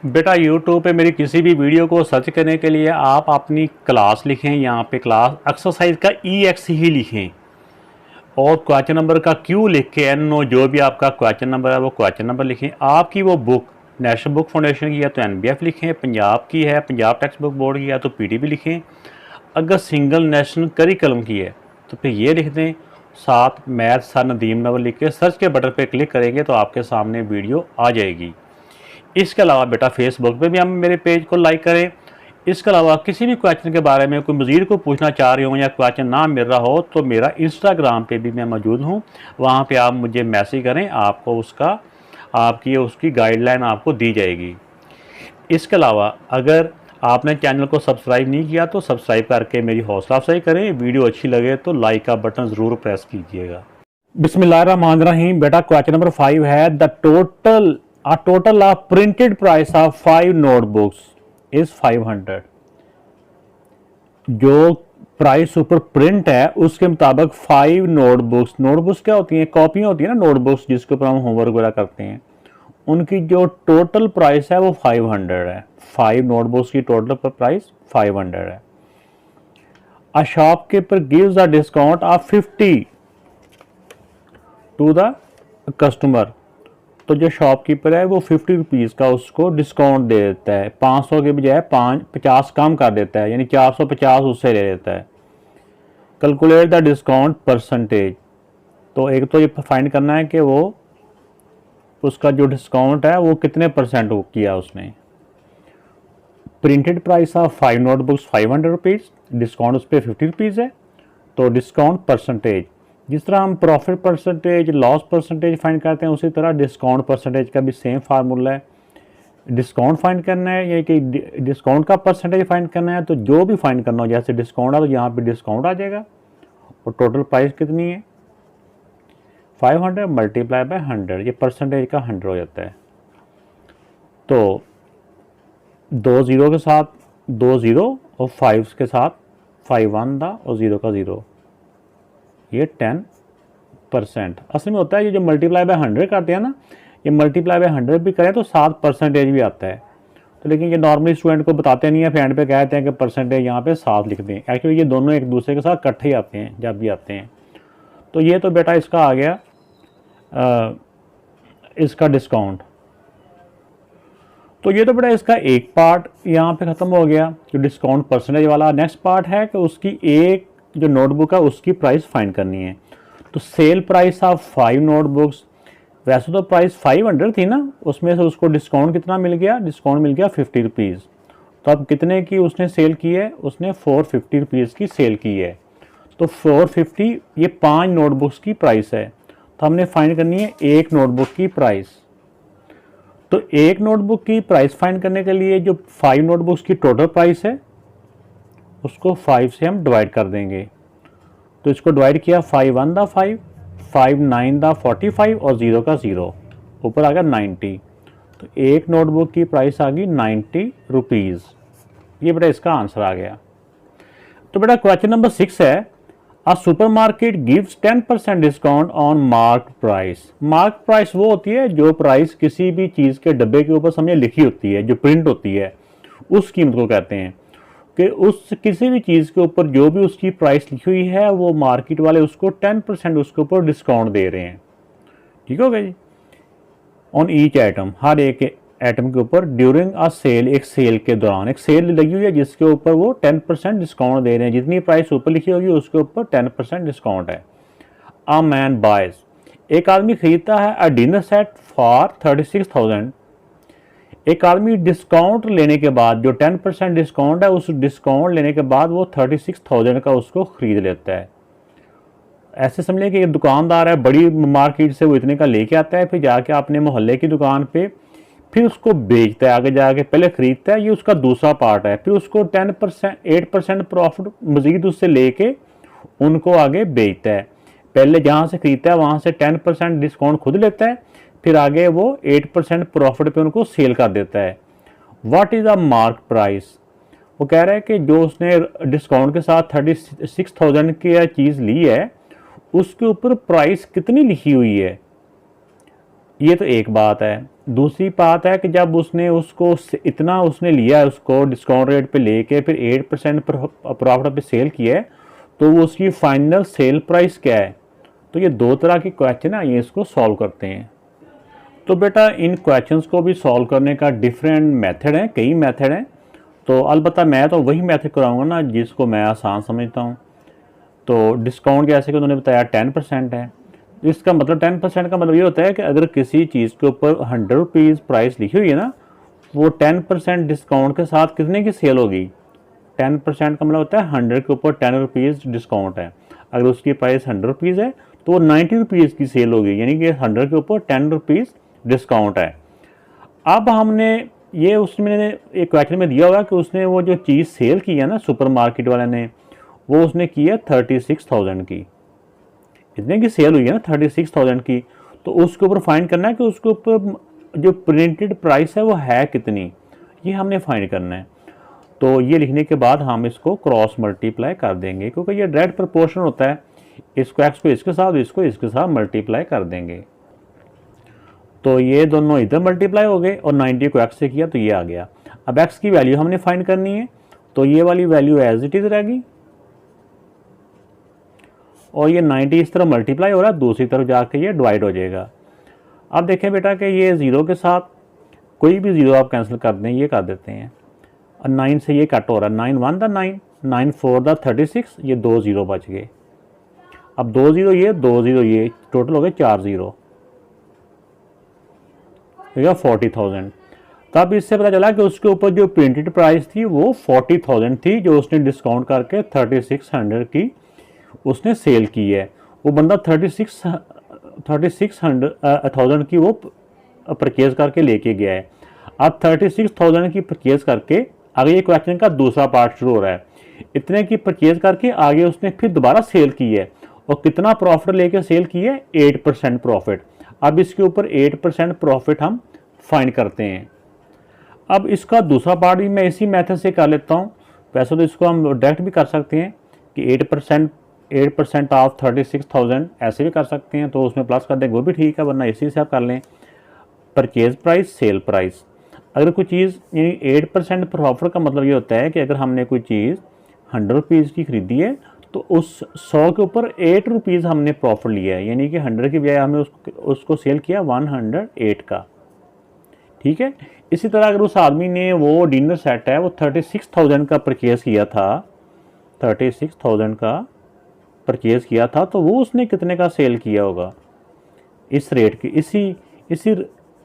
बेटा YouTube पे मेरी किसी भी वीडियो को सर्च करने के लिए आप अपनी क्लास लिखें, यहाँ पे क्लास एक्सरसाइज का EX ही लिखें और क्वेश्चन नंबर का Q लिख के NO जो भी आपका क्वेश्चन नंबर है वो क्वेश्चन नंबर लिखें। आपकी वो बुक नेशनल बुक फाउंडेशन की है तो NBF लिखें, पंजाब की है पंजाब टेक्स्ट बुक बोर्ड की है तो PTB लिखें, अगर सिंगल नेशनल करिकुलम की है तो फिर ये लिख दें, साथ मैथ सर नदीम नवल लिख के सर्च के बटन पे क्लिक करेंगे तो आपके सामने वीडियो आ जाएगी। इसके अलावा बेटा फेसबुक पे भी हम मेरे पेज को लाइक करें। इसके अलावा किसी भी क्वेश्चन के बारे में कोई मज़ीद को पूछना चाह रहे हो या क्वेश्चन ना मिल रहा हो तो मेरा इंस्टाग्राम पे भी मैं मौजूद हूँ, वहाँ पे आप मुझे मैसेज करें, आपको उसकी गाइडलाइन आपको दी जाएगी। इसके अलावा अगर आपने चैनल को सब्सक्राइब नहीं किया तो सब्सक्राइब करके मेरी हौसला अफजाई करें। वीडियो अच्छी लगे तो लाइक का बटन ज़रूर प्रेस कीजिएगा। बिस्मिल्लाहिर्रहमानिर्रहीम। बेटा क्वेश्चन नंबर 5 है the total of printed price of 5 notebooks is 500। जो प्राइस ऊपर प्रिंट है उसके मुताबिक 5 नोटबुक्स क्या होती हैं, कॉपियाँ होती हैं ना नोटबुक्स जिसके ऊपर हम होमवर्क वगैरह करते हैं, उनकी जो टोटल प्राइस है वो 500 है। 5 नोटबुक्स की टोटल प्राइस 500 है। A shopkeeper gives a discount of 50 to the customer. तो जो शॉपकीपर है वो 50 रुपीज़ का उसको डिस्काउंट दे देता है, 500 के बजाय 50 कम कर देता है, यानी 450 उससे ले लेता है। Calculate the discount percentage. तो एक तो ये फाइंड करना है कि वो उसका जो डिस्काउंट है वो कितने परसेंट किया उसने। Printed price of 5 notebooks 500 rupees, discount उस पर 50 रुपीज़ है, तो डिस्काउंट परसेंटेज। जिस तरह हम profit percentage loss percentage find करते हैं उसी तरह डिस्काउंट परसेंटेज का भी सेम फार्मूला है। डिस्काउंट फाइंड करना है या कि डिस्काउंट का परसेंटेज फाइंड करना है, तो जो भी फाइंड करना हो, जैसे डिस्काउंट है तो यहाँ पे डिस्काउंट आ जाएगा और टोटल प्राइस कितनी है 500 मल्टीप्लाई बाय 100, ये परसेंटेज का 100 हो जाता है। तो 2 ज़ीरो के साथ 2 ज़ीरो और 5 के साथ 5 1 दा और 0 का 0, ये 10%। असल में होता है ये जो मल्टीप्लाई बाय 100 करते हैं ना, ये मल्टीप्लाई बाय 100 भी करें तो 7% भी आता है। तो लेकिन ये नॉर्मली स्टूडेंट को बताते नहीं है, फ्रेंड पे कहते हैं कि परसेंटेज यहाँ पे 7 लिख दें। एक्चुअली ये दोनों एक दूसरे के साथ इकट्ठे ही आते हैं जब भी आते हैं। तो ये तो बेटा इसका आ गया इसका डिस्काउंट। तो ये तो बेटा इसका एक पार्ट यहाँ पे ख़त्म हो गया जो डिस्काउंट परसेंटेज वाला। नेक्स्ट पार्ट है कि उसकी एक जो नोटबुक है उसकी प्राइस फाइंड करनी है। तो सेल प्राइस ऑफ 5 नोटबुक्स, वैसे तो प्राइस 500 थी ना, उसमें से उसको डिस्काउंट कितना मिल गया, डिस्काउंट मिल गया 50 रुपीज़। तो अब कितने की उसने सेल की है, उसने 450 रुपीज़ की सेल की है। तो 450 ये 5 नोटबुक्स की प्राइस है। तो हमने फाइंड करनी है एक नोटबुक की प्राइस। तो एक नोटबुक की प्राइस फाइंड करने के लिए जो 5 नोटबुक्स की टोटल प्राइस है उसको 5 से हम डिवाइड कर देंगे। तो इसको डिवाइड किया 5 1 दा 5, 5 9 दा 45 और 0 का 0, ऊपर आ गया 90। तो एक नोटबुक की प्राइस आ गई 90 रुपीज़। ये बेटा इसका आंसर आ गया। तो बेटा क्वेश्चन नंबर 6 है a supermarket gives 10% discount on mark price. Mark price वो होती है जो प्राइस किसी भी चीज़ के डब्बे के ऊपर समझे लिखी होती है, जो प्रिंट होती है, उस कीमत को कहते हैं कि उस किसी भी चीज़ के ऊपर जो भी उसकी प्राइस लिखी हुई है वो मार्केट वाले उसको 10% उसके ऊपर डिस्काउंट दे रहे हैं। ठीक हो गया जी। ऑन ईच आइटम, हर एक आइटम के ऊपर ड्यूरिंग अ सेल, एक सेल के दौरान एक सेल लगी हुई है जिसके ऊपर वो 10% डिस्काउंट दे रहे हैं। जितनी प्राइस ऊपर लिखी होगी उसके ऊपर 10% डिस्काउंट है। अ मैन बायज, एक आदमी खरीदता है अ डिनर सेट फॉर 36,000। एक आदमी डिस्काउंट लेने के बाद जो 10% डिस्काउंट है उस डिस्काउंट लेने के बाद वो 36,000 का उसको खरीद लेता है। ऐसे समझिए कि एक दुकानदार है बड़ी मार्केट से, वो इतने का लेके आता है, फिर जाके अपने मोहल्ले की दुकान पे फिर उसको बेचता है आगे जाके। पहले खरीदता है, ये उसका दूसरा पार्ट है, फिर उसको 10% 8% प्रॉफिट मजीद उससे लेके उनको आगे बेचता है। पहले जहाँ से खरीदता है वहाँ से 10% डिस्काउंट खुद लेता है, फिर आगे वो 8% प्रॉफिट पे उनको सेल कर देता है। What is a mark price? वो कह रहा है कि जो उसने डिस्काउंट के साथ 36,000 की चीज़ ली है उसके ऊपर प्राइस कितनी लिखी हुई है। ये तो एक बात है। दूसरी बात है कि जब उसने उसको इतना उसने लिया है, उसको डिस्काउंट रेट पे लेके फिर 8% प्रॉफिट पे सेल किया है, तो वो उसकी फाइनल सेल प्राइस क्या है। तो ये दो तरह की क्वेश्चन है, ये इसको सॉल्व करते हैं। तो बेटा इन क्वेश्चंस को भी सॉल्व करने का डिफरेंट मेथड है, कई मेथड हैं। तो अलबत्ता मैं तो वही मेथड कराऊंगा ना जिसको मैं आसान समझता हूँ। तो डिस्काउंट जैसे कि उन्होंने बताया 10% है, इसका मतलब 10% का मतलब ये होता है कि अगर किसी चीज़ के ऊपर 100 रुपीज़ प्राइस लिखी हुई है ना, वो 10% डिस्काउंट के साथ कितने की सेल होगी। 10% का मतलब होता है 100 के ऊपर 10 रुपीज़ डिस्काउंट है। अगर उसकी प्राइस 100 रुपीज़ है तो वो 90 रुपीज़ की सेल होगी, यानी कि 100 के ऊपर 10 रुपीज़ डिस्काउंट है। अब हमने ये उसमें एक क्वेश्चन में दिया होगा कि उसने वो जो चीज़ सेल की है ना सुपरमार्केट वाले ने, वो उसने की है 36,000 की। इतने की सेल हुई है ना 36,000 की, तो उसके ऊपर फाइंड करना है कि उसके ऊपर जो प्रिंटेड प्राइस है वो है कितनी, ये हमने फाइंड करना है। तो ये लिखने के बाद हम इसको क्रॉस मल्टीप्लाई कर देंगे, क्योंकि ये डायरेक्ट प्रोपोर्शन होता है। इसको एक्स को इसके साथ, इसको इसके साथ मल्टीप्लाई कर देंगे। तो ये दोनों इधर मल्टीप्लाई हो गए और 90 को एक्स से किया तो ये आ गया। अब एक्स की वैल्यू हमने फाइंड करनी है, तो ये वाली वैल्यू एज इट इज रहेगी और ये 90 इस तरफ मल्टीप्लाई हो रहा है, दूसरी तरफ जाके ये डिवाइड हो जाएगा। अब देखें बेटा कि ये ज़ीरो के साथ कोई भी ज़ीरो आप कैंसिल कर दें, ये कर देते हैं। और 9 से ये कट हो रहा है, 9 1 द 9, 9 4 द 36, ये 2 ज़ीरो बच गए। अब 2 ज़ीरो ये, 2 ज़ीरो ये, टोटल हो गए 4 ज़ीरो, 40,000। तब इससे पता चला कि उसके ऊपर जो प्रिंटेड प्राइस थी वो 40,000 थी, जो उसने डिस्काउंट करके 3600 की उसने सेल की है। वो बंदा 36,000 की वो परचेज करके लेके गया है। अब 36,000 की परचेज करके आगे ये क्वेश्चन का दूसरा पार्ट शुरू हो रहा है। इतने की परचेज करके आगे उसने फिर दोबारा सेल की है और कितना प्रॉफिट लेके सेल की है, 8% प्रॉफिट। अब इसके ऊपर 8% प्रॉफिट हम फाइंड करते हैं। अब इसका दूसरा पार्ट भी मैं इसी मेथड से कर लेता हूँ। वैसे तो इसको हम डायरेक्ट भी कर सकते हैं कि 8% ऑफ 36,000 ऐसे भी कर सकते हैं, तो उसमें प्लस कर दें, वो भी ठीक है, वरना इसी से आप कर लें। Purchase price, sale price. अगर कोई चीज़ यानी 8% प्रॉफिट का मतलब ये होता है कि अगर हमने कोई चीज़ 100 रुपीज़ की खरीदी है तो उस 100 के ऊपर 8 रुपीज़ हमने प्रॉफिट लिया है, यानी कि 100 की बजाय हमने उसको सेल किया 108 का। ठीक है। इसी तरह अगर उस आदमी ने वो डिनर सेट है वो 36,000 का परचेज किया था, 36,000 का परचेज किया था, तो वो उसने कितने का सेल किया होगा इस रेट के, इसी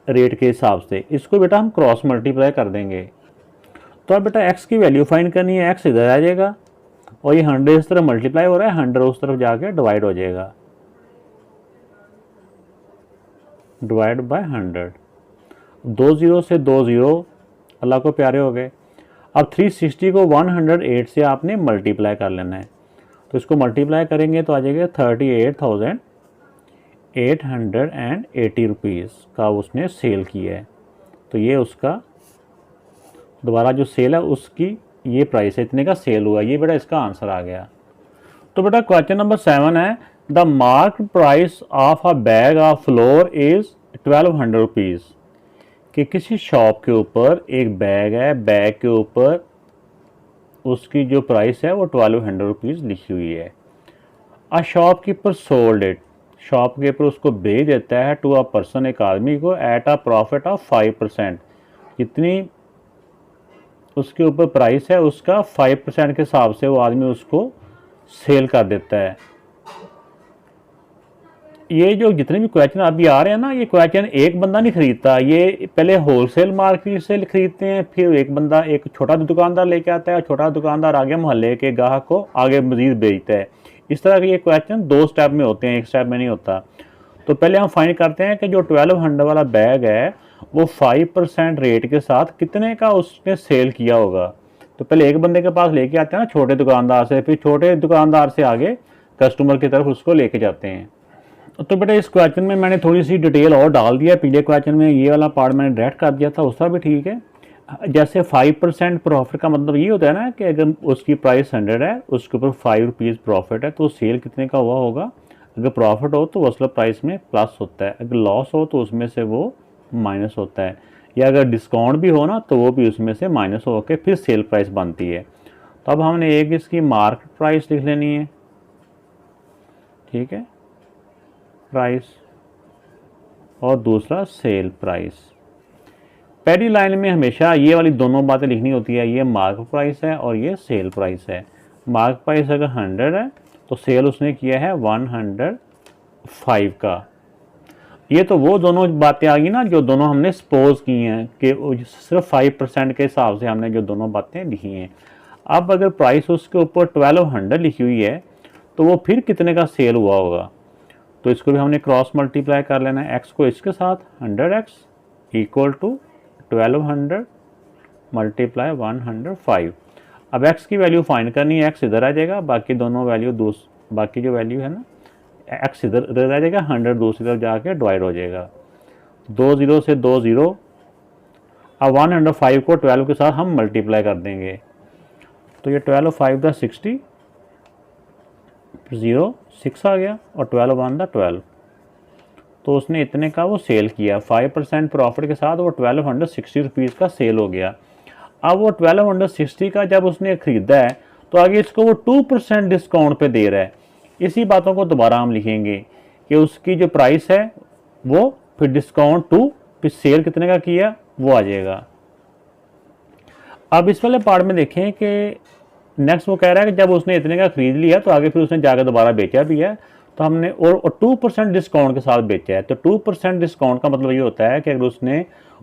रेट के हिसाब से। इसको बेटा हम क्रॉस मल्टीप्लाई कर देंगे। तो अब बेटा एक्स की वैल्यू फाइंड करनी है, एक्स इधर आ जाएगा और ये 100 इस तरफ मल्टीप्लाई हो रहा है, 100 उस तरफ जाके डिवाइड हो जाएगा, डिवाइड बाय 100। 2 ज़ीरो से 2 ज़ीरो अल्लाह को प्यारे हो गए। अब 360 को 108 से आपने मल्टीप्लाई कर लेना है, तो इसको मल्टीप्लाई करेंगे तो आ जाएगा 38,880 रुपीज़ का उसने सेल किया है। तो ये उसका दोबारा जो सेल है उसकी ये प्राइस है, इतने का सेल हुआ। ये बेटा इसका आंसर आ गया। तो बेटा क्वेश्चन नंबर 7 है, the market price of a bag of floor is 1200 rupees. कि किसी शॉप के ऊपर एक बैग है, बैग के ऊपर उसकी जो प्राइस है वो 1200 रुपीज़ लिखी हुई है। A shopkeeper sold it, shopkeeper उसको बेच देता है टू अ पर्सन, एक आदमी को, एट अ प्रॉफिट ऑफ 5%। जितनी उसके ऊपर प्राइस है उसका 5% के हिसाब से वो आदमी उसको सेल कर देता है। ये जो जितने भी क्वेश्चन अभी आ रहे हैं ना, ये क्वेश्चन एक बंदा नहीं खरीदता, ये पहले होलसेल मार्केट से खरीदते हैं, फिर एक बंदा, एक छोटा दुकानदार लेके आता है और छोटा दुकानदार आगे मोहल्ले के ग्राहक को आगे मजीद बेचता है। इस तरह के ये क्वेश्चन 2 स्टेप में होते हैं, एक स्टेप में नहीं होता। तो पहले हम फाइंड करते हैं कि जो 1200 वाला बैग है वो 5% रेट के साथ कितने का उसने सेल किया होगा। तो पहले एक बंदे के पास लेके आते हैं ना, छोटे दुकानदार से, फिर छोटे दुकानदार से आगे कस्टमर की तरफ उसको लेके जाते हैं। तो बेटा इस क्वेश्चन में मैंने थोड़ी सी डिटेल और डाल दिया। पीछे क्वेश्चन में ये वाला पार्ट मैंने डायरेक्ट कर दिया था, उसका भी ठीक है। जैसे 5% प्रॉफिट का मतलब ये होता है ना कि अगर उसकी प्राइस 100 है, उसके ऊपर 5 रुपीज़ प्रॉफिट है, तो सेल कितने का हुआ होगा, अगर प्रॉफिट हो तो वसूल प्राइस में प्लस होता है, अगर लॉस हो तो उसमें से वो माइनस होता है, या अगर डिस्काउंट भी हो ना तो वो भी उसमें से माइनस होकर फिर सेल प्राइस बनती है। तो अब हमने एक इसकी मार्केट प्राइस लिख लेनी है, ठीक है, प्राइस, और दूसरा सेल प्राइस। पहली लाइन में हमेशा ये वाली दोनों बातें लिखनी होती है, ये मार्केट प्राइस है और ये सेल प्राइस है। मार्केट प्राइस अगर 100 है तो सेल उसने किया है 105 का। ये तो वो दोनों बातें आ गई ना जो दोनों हमने सपोज की हैं कि सिर्फ 5% के हिसाब से हमने जो दोनों बातें लिखी हैं। अब अगर प्राइस उसके ऊपर 1200 लिखी हुई है तो वो फिर कितने का सेल हुआ होगा, तो इसको भी हमने क्रॉस मल्टीप्लाई कर लेना है, एक्स को इसके साथ, 100x इक्वल टू 1200 मल्टीप्लाई 105। अब x की वैल्यू फाइंड करनी है, x इधर आ जाएगा, बाकी दोनों वैल्यू बाकी जो वैल्यू है ना x इधर आ जाएगा, 100 दूसरी तरफ जाके डिवाइड हो जाएगा, 2 0 से 2 0। अब 105 को 12 के साथ हम मल्टीप्लाई कर देंगे, तो ये 12 5 दा 60, 0 6 आ गया और 12 1 दा 12। तो उसने इतने का वो सेल किया 5% प्रॉफिट के साथ, वो 1260 रुपीज़ का सेल हो गया। अब वो 1260 का जब उसने ख़रीदा है तो आगे इसको वो 2% डिस्काउंट पे दे रहा है। इसी बातों को दोबारा हम लिखेंगे कि उसकी जो प्राइस है वो फिर डिस्काउंट 2, फिर सेल कितने का किया वो आ जाएगा। अब इस वाले पार्ट में देखें कि नेक्स्ट वो कह रहा है कि जब उसने इतने का ख़रीद लिया तो आगे फिर उसने जाकर दोबारा बेचा भी है, तो हमने और 2% डिस्काउंट के साथ बेचा है। तो 2% डिस्काउंट का मतलब ये होता है कि अगर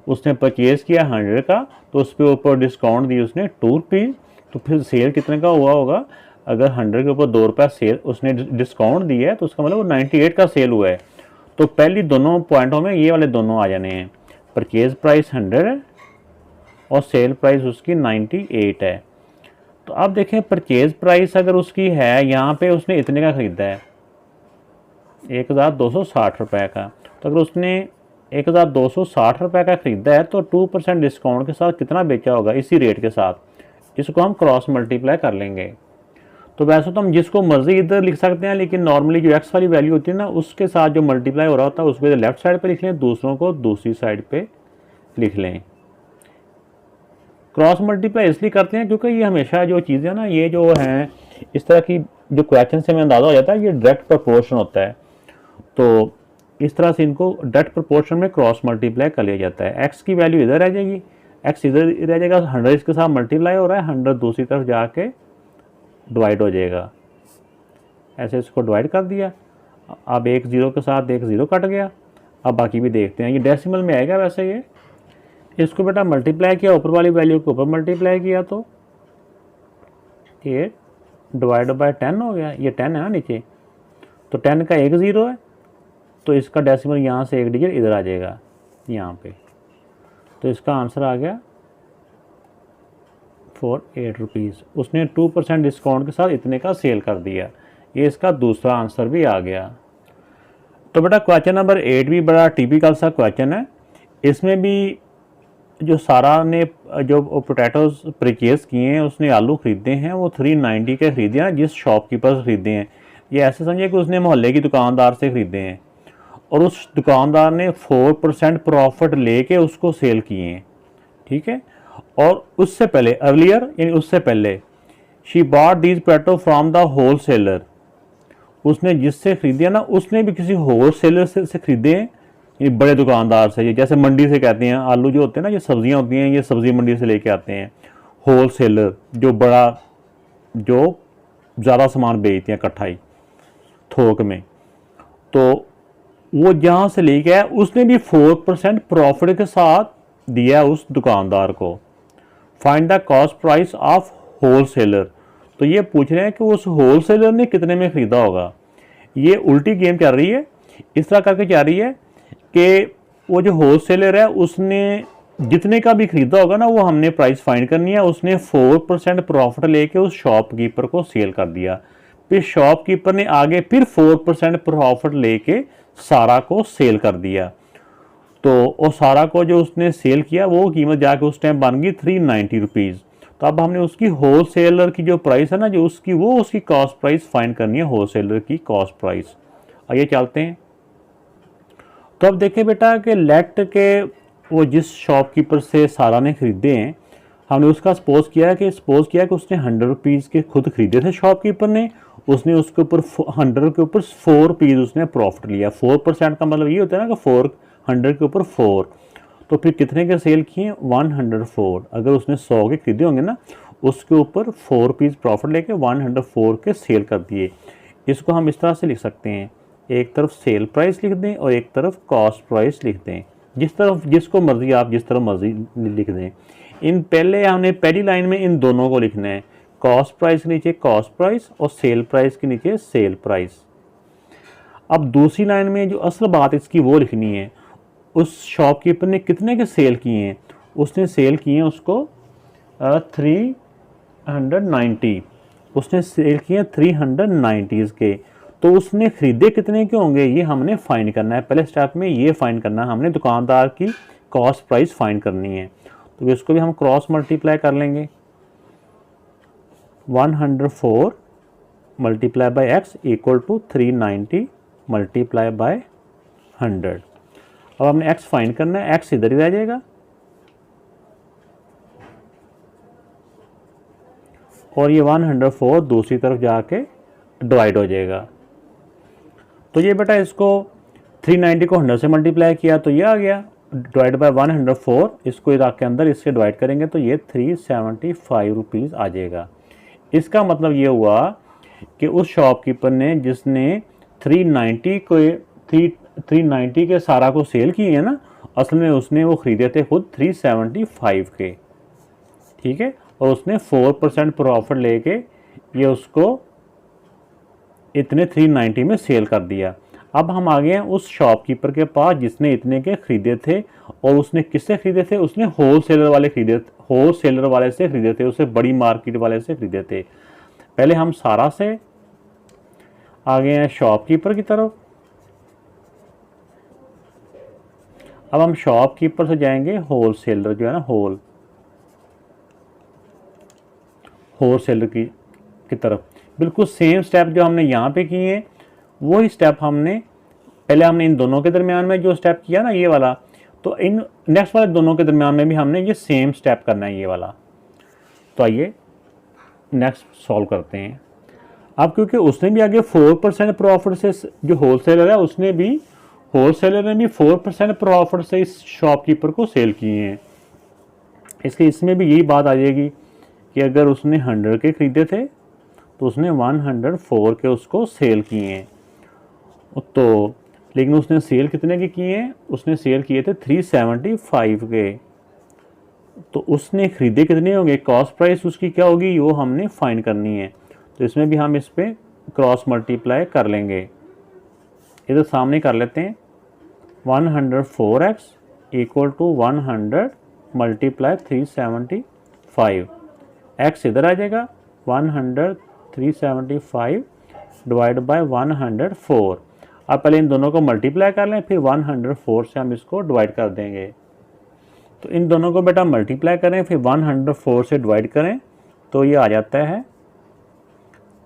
उसने परचेज़ किया 100 का तो उस पर ऊपर डिस्काउंट दी उसने 2 रुपीज़, तो फिर सेल कितने का हुआ होगा, अगर 100 के ऊपर 2 रुपये सेल उसने डिस्काउंट दिया है तो उसका मतलब वो 98 का सेल हुआ है। तो पहली दोनों पॉइंटों में ये वाले दोनों आ जाने हैं, परचेज़ प्राइस 100 है और सेल प्राइस उसकी 98 है। तो अब देखें परचेज़ प्राइस अगर उसकी है, यहाँ पे उसने इतने का ख़रीदा है 1260 रुपये का, तो अगर उसने 1260 रुपये का ख़रीदा है तो 2% डिस्काउंट के साथ कितना बेचा होगा इसी रेट के साथ, इसको हम क्रॉस मल्टीप्लाई कर लेंगे। तो वैसे तो हम जिसको मर्जी इधर लिख सकते हैं, लेकिन नॉर्मली जो एक्स वाली वैल्यू होती है ना उसके साथ जो मल्टीप्लाई हो रहा होता है उसको इधर लेफ्ट साइड पे लिख लें, दूसरों को दूसरी साइड पे लिख लें। क्रॉस मल्टीप्लाई इसलिए करते हैं क्योंकि ये हमेशा जो चीज़ें ना ये जो हैं इस तरह की जो क्वेश्चन से हमें अंदाज़ा हो जाता है ये डायरेक्ट प्रोपोर्शन होता है, तो इस तरह से इनको डायरेक्ट प्रोपोर्शन में क्रॉस मल्टीप्लाई कर लिया जाता है। एक्स की वैल्यू इधर रह जाएगी, एक्स इधर रह जाएगा, 100 इसके साथ मल्टीप्लाई हो रहा है, 100 दूसरी तरफ जाके डिवाइड हो जाएगा, ऐसे इसको डिवाइड कर दिया। अब एक ज़ीरो के साथ एक ज़ीरो कट गया। अब बाकी भी देखते हैं, ये डेसिमल में आएगा वैसे ये, इसको बेटा मल्टीप्लाई किया ऊपर वाली वैल्यू को ऊपर मल्टीप्लाई किया तो 8 डिवाइड बाय 10 हो गया, ये 10 है ना नीचे, तो 10 का एक ज़ीरो है तो इसका डेसिमल यहाँ से एक डिजिट इधर आ जाएगा यहाँ पे, तो इसका आंसर आ गया 48 रुपीज़। उसने 2% डिस्काउंट के साथ इतने का सेल कर दिया, ये इसका दूसरा आंसर भी आ गया। तो बेटा क्वेश्चन नंबर 8 भी बड़ा टिपिकल सा क्वेश्चन है। इसमें भी जो सारा ने जो पोटैटोज परचेज़ किए हैं उसने आलू ख़रीदे हैं वो 390 के ख़रीदे हैं जिस शॉपकीपर से ख़रीदे हैं। ये ऐसे समझिए कि उसने मोहल्ले की दुकानदार से ख़रीदे हैं और उस दुकानदार ने 4% प्रॉफिट लेके उसको सेल किए हैं, ठीक है। और उससे पहले अर्लियर यानी उससे पहले she bought these potatoes from the wholesaler, उसने जिससे ख़रीदे ना उसने भी किसी होल सेलर से ख़रीदे हैं, ये बड़े दुकानदार से। ये जैसे मंडी से कहते हैं आलू जो होते हैं ना, ये सब्जियां होती हैं, ये सब्ज़ी मंडी से लेके आते हैं होल सेलर, जो बड़ा जो ज़्यादा सामान बेचते हैं इकट्ठा ही थोक में, तो वो जहाँ से लेके आया उसने भी 4% प्रॉफिट के साथ दिया उस दुकानदार को। Find the cost price of wholesaler, तो ये पूछ रहे हैं कि उस होल सेलर ने कितने में ख़रीदा होगा। ये उल्टी गेम कर रही है, इस तरह करके जा रही है कि वो जो होल सेलर है उसने जितने का भी ख़रीदा होगा ना वो हमने प्राइस फाइंड करनी है। उसने 4% प्रॉफिट लेके उस शॉपकीपर को सेल कर दिया, फिर शॉपकीपर ने आगे फिर 4% प्रॉफिट लेके सारा को सेल कर दिया। तो वो सारा को जो उसने सेल किया वो कीमत जाके उस टाइम बन गई 390 रुपीज़। तो अब हमने उसकी होल सेलर की जो प्राइस है ना जो उसकी कॉस्ट प्राइस फाइंड करनी है, होल सेलर की कॉस्ट प्राइस। और ये चलते हैं। तो अब देखें बेटा कि लेट के वो जिस शॉपकीपर से सारा ने ख़रीदे हैं, हमने उसका सपोज़ किया कि उसने 100 रुपीज़ के खुद ख़रीदे थे शॉपकीपर ने, उसने उसके ऊपर 100 के ऊपर 4 रुपीज़ उसने प्रॉफिट लिया। 4% का मतलब ये होता है ना कि 400 के ऊपर 4, तो फिर कितने के सेल किए? 104। अगर उसने 100 के खरीदे होंगे ना, उसके ऊपर 4 रुपीज़ प्रॉफिट लेके 104 के सेल कर दिए। इसको हम इस तरह से लिख सकते हैं, एक तरफ सेल प्राइस लिख दें और एक तरफ कॉस्ट प्राइस लिख दें, जिसको मर्जी आप जिस तरफ मर्जी लिख दें। इन पहले हमने पहली लाइन में इन दोनों को लिखना है, कॉस्ट प्राइस के नीचे कॉस्ट प्राइस और सेल प्राइस के नीचे सेल प्राइस। अब दूसरी लाइन में जो असल बात इसकी वो लिखनी है, उस शॉपकीपर ने कितने के सेल किए हैं? उसने सेल किए हैं उसको 390, उसने सेल किए 390 के। तो उसने ख़रीदे कितने के होंगे ये हमने फाइंड करना है। पहले स्टेप में ये फाइंड करना है हमने, दुकानदार की कॉस्ट प्राइस फाइंड करनी है। तो इसको भी हम क्रॉस मल्टीप्लाई कर लेंगे, 104 multiply by X equal to 390 multiply by 100। अब हमने एक्स फाइंड करना है, एक्स इधर ही रह जाएगा और ये 104 दूसरी तरफ जाके डिवाइड हो जाएगा। तो ये बेटा इसको 390 को 100 से मल्टीप्लाई किया तो ये आ गया, डिवाइड बाय 104, इसको इधर के अंदर इससे डिवाइड करेंगे तो ये 375 रुपीज़ आ जाएगा। इसका मतलब ये हुआ कि उस शॉपकीपर ने जिसने 390 के सारा को सेल किए हैं ना, असल में उसने वो ख़रीदे थे खुद 375 के, ठीक है, और उसने 4% प्रॉफिट लेके ये उसको इतने 390 में सेल कर दिया। अब हम आ गए हैं उस शॉपकीपर के पास जिसने इतने के ख़रीदे थे, और उसने किससे ख़रीदे थे? उसने होलसेलर वाले से ख़रीदे थे, उसे बड़ी मार्केट वाले से ख़रीदे थे। पहले हम सारा से आ गए हैं शॉपकीपर की तरफ। अब हम शॉपकीपर से जाएंगे होलसेलर जो है ना, होलसेलर की तरफ। बिल्कुल सेम स्टेप जो हमने यहाँ पे किए हैं वही स्टेप हमने इन दोनों के दरमियान में जो स्टेप किया ना ये वाला, तो इन नेक्स्ट वाले दोनों के दरमियान में भी हमने ये सेम स्टेप करना है ये वाला। तो आइए नेक्स्ट सॉल्व करते हैं। अब क्योंकि उसने भी आगे 4% प्रॉफिट से, जो होलसेलर है होलसेलर ने भी 4% प्रॉफिट से इस शॉपकीपर को सेल किए हैं, इसलिए इसमें भी यही बात आ जाएगी कि अगर उसने 100 के ख़रीदे थे तो उसने 104 के उसको सेल किए हैं। तो लेकिन उसने सेल कितने के किए हैं? उसने सेल किए थे 375 के। तो उसने ख़रीदे कितने होंगे? कॉस्ट प्राइस उसकी क्या होगी वो हमने फाइंड करनी है। तो इसमें भी हम इस पर क्रॉस मल्टीप्लाई कर लेंगे, इधर सामने कर लेते हैं। 104x equal to 100 multiply 375, x इधर आ जाएगा, 375 डिवाइड बाय 104। अब पहले इन दोनों को मल्टीप्लाई कर लें, फिर 104 से हम इसको डिवाइड कर देंगे। तो इन दोनों को बेटा मल्टीप्लाई करें, फिर 104 से डिवाइड करें, तो ये आ जाता है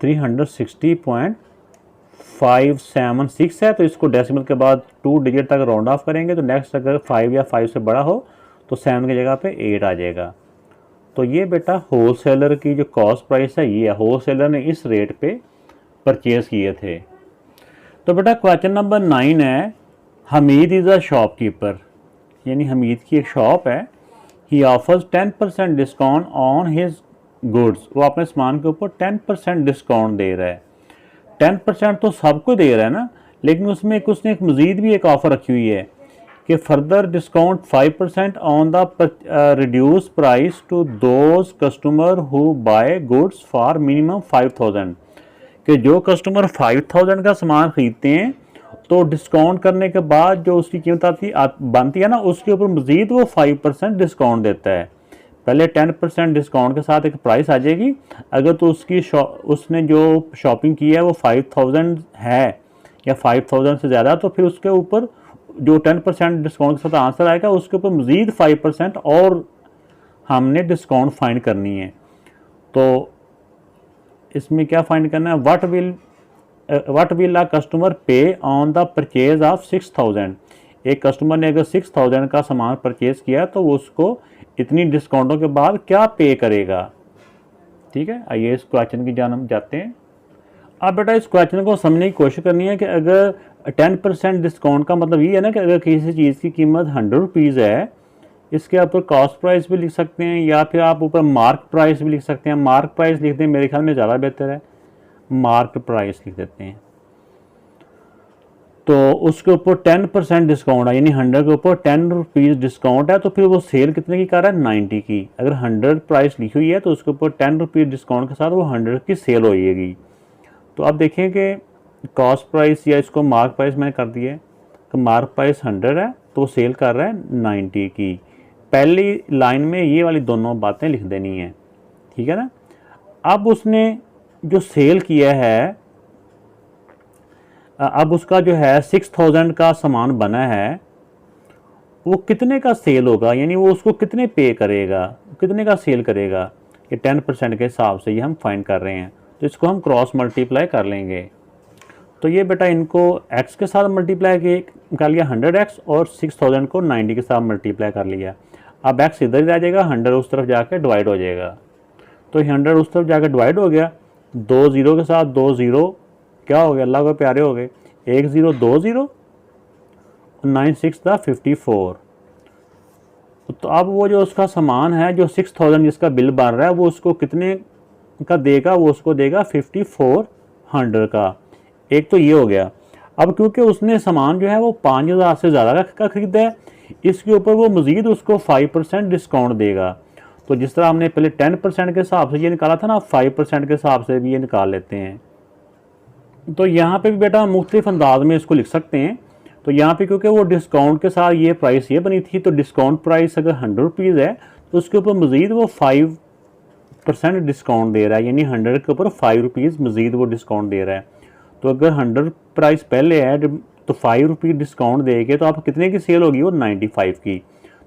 360.576 है। तो इसको डेसिमल के बाद 2 डिजिट तक राउंड ऑफ करेंगे, तो नेक्स्ट अगर 5 या 5 से बड़ा हो तो 7 की जगह पे 8 आ जाएगा। तो ये बेटा होलसेलर की जो कॉस्ट प्राइस है ये है, होलसेलर ने इस रेट पे परचेज़ किए थे। तो बेटा क्वेश्चन नंबर 9 है, हमीद इज़ अ शॉपकीपर, यानी हमीद की एक शॉप है। He offers 10% discount on his goods, वो अपने सामान के ऊपर 10% डिस्काउंट दे रहा है। 10% तो सबको दे रहा है ना, लेकिन उसमें उसने एक मज़ीद भी एक ऑफ़र रखी हुई है कि further discount 5% on the reduce price to those customer who buy goods for minimum 5000, कि जो कस्टमर 5000 का सामान ख़रीदते हैं तो डिस्काउंट करने के बाद जो उसकी कीमत बनती है ना, उसके ऊपर मज़ीद वो 5% डिस्काउंट देता है। पहले 10% डिस्काउंट के साथ एक प्राइस आ जाएगी, अगर तो उसने जो शॉपिंग की है वो 5000 है या 5000 से ज़्यादा, तो फिर उसके ऊपर जो 10% डिस्काउंट के साथ आंसर आएगा उसके ऊपर मज़ीद 5% और हमने डिस्काउंट फाइंड करनी है। तो इसमें क्या फाइंड करना है? What will what will a customer पे ऑन द परचेज ऑफ 6000। एक कस्टमर ने अगर 6000 का सामान परचेज किया तो वो उसको इतनी डिस्काउंटों के बाद क्या पे करेगा। ठीक है, आइए इस क्वेश्चन की जान हम जाते हैं। अब बेटा इस क्वेश्चन को समझने की कोशिश करनी है कि अगर 10% डिस्काउंट का मतलब ये है ना कि अगर किसी चीज़ की कीमत 100 रुपीज़ है, इसके ऊपर कॉस्ट प्राइस भी लिख सकते हैं या फिर आप ऊपर मार्क प्राइस भी लिख सकते हैं। मार्क प्राइस लिख दें, मेरे ख्याल में ज़्यादा बेहतर है, मार्क प्राइस लिख देते हैं। तो उसके ऊपर 10% डिस्काउंट है, यानी 100 के ऊपर 10 रुपीज़ डिस्काउंट है, तो फिर वो सेल कितने की कर रहा है, 90 की। अगर 100 प्राइस लिखी हुई है तो उसके ऊपर 10 रुपीज़ डिस्काउंट के साथ वो 100 की सेल हो जाएगी। तो आप देखें कि कॉस्ट प्राइस या इसको मार्क प्राइस मैंने कर दिया है कि मार्क प्राइस 100 है तो वो सेल कर रहा है 90 की। पहली लाइन में ये वाली दोनों बातें लिख देनी है, ठीक है ना। अब उसने जो सेल किया है, अब उसका जो है 6000 का सामान बना है, वो कितने का सेल होगा, यानी वो उसको कितने पे करेगा, कितने का सेल करेगा, ये 10% के हिसाब से ये हम फाइंड कर रहे हैं। तो इसको हम क्रॉस मल्टीप्लाई कर लेंगे। तो ये बेटा इनको x के साथ मल्टीप्लाई कर लिया 100x और 6000 को 90 के साथ मल्टीप्लाई कर लिया। अब x इधर ही रह जाएगा, 100 उस तरफ जाके डिवाइड हो जाएगा। तो 100 उस तरफ जाकर डिवाइड हो गया, 2 0 के साथ 2 0 क्या हो गया, अल्लाह को प्यारे हो गए, 1 0 2 0 9 6 था 54। तो अब वो जो उसका सामान है जो 6000 जिसका बिल बन रहा है वो उसको कितने का देगा, वो उसको देगा 5400 का। एक तो ये हो गया। अब क्योंकि उसने सामान जो है वो 5000 से ज़्यादा का खरीदा है, इसके ऊपर वो मज़ीद उसको 5% डिस्काउंट देगा। तो जिस तरह हमने पहले 10% के हिसाब से ये निकाला था ना, 5% के हिसाब से भी ये निकाल लेते हैं। तो यहाँ पे भी बेटा मुख्तलिफ अंदाज में इसको लिख सकते हैं। तो यहाँ पे क्योंकि वो डिस्काउंट के साथ ये प्राइस ये बनी थी, तो डिस्काउंट प्राइस अगर 100 रुपीज़ है तो उसके ऊपर मज़ीद वो 5% डिस्काउंट दे रहा है, यानी 100 के ऊपर 5 रुपीज़ मज़ीद वो डिस्काउंट दे रहा है। तो अगर 100 प्राइस पहले है तो 5 रुपीज़ डिस्काउंट देंगे तो आप कितने की सेल होगी, वो 95 की।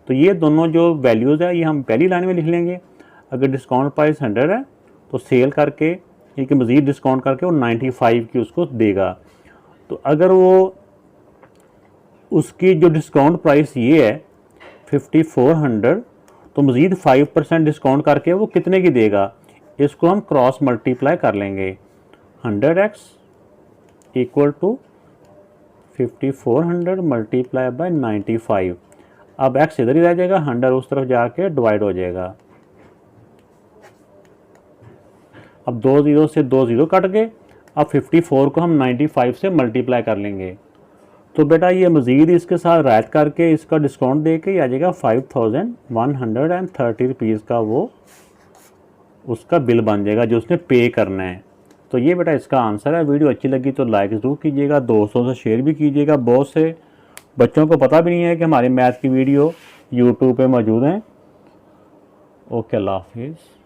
तो ये दोनों जो वैल्यूज़ है ये हम पहली लाइन में लिख लेंगे। अगर डिस्काउंट प्राइस 100 है तो सेल करके एक मज़ीद डिस्काउंट करके वो 95 की उसको देगा। तो अगर वो उसकी जो डिस्काउंट प्राइस ये है 5400, तो मज़ीद 5% डिस्काउंट करके वो कितने की देगा, इसको हम क्रॉस मल्टीप्लाई कर लेंगे। 100x equal to 5400 multiply by 95। अब x इधर ही रह जाएगा, 100 उस तरफ जाके डिवाइड हो जाएगा। अब 2 0 से 2 0 कट गए। अब 54 को हम 95 से मल्टीप्लाई कर लेंगे। तो बेटा ये मज़ीद इसके साथ रायत करके इसका डिस्काउंट दे के आ जाएगा 5130 रुपीज़ का वो उसका बिल बन जाएगा जो उसने पे करना है। तो ये बेटा इसका आंसर है। वीडियो अच्छी लगी तो लाइक ज़रूर कीजिएगा, दोस्तों से शेयर भी कीजिएगा। बहुत से बच्चों को पता भी नहीं है कि हमारे मैथ की वीडियो यूट्यूब पे मौजूद हैं। ओके, अल्लाह हाफिज़।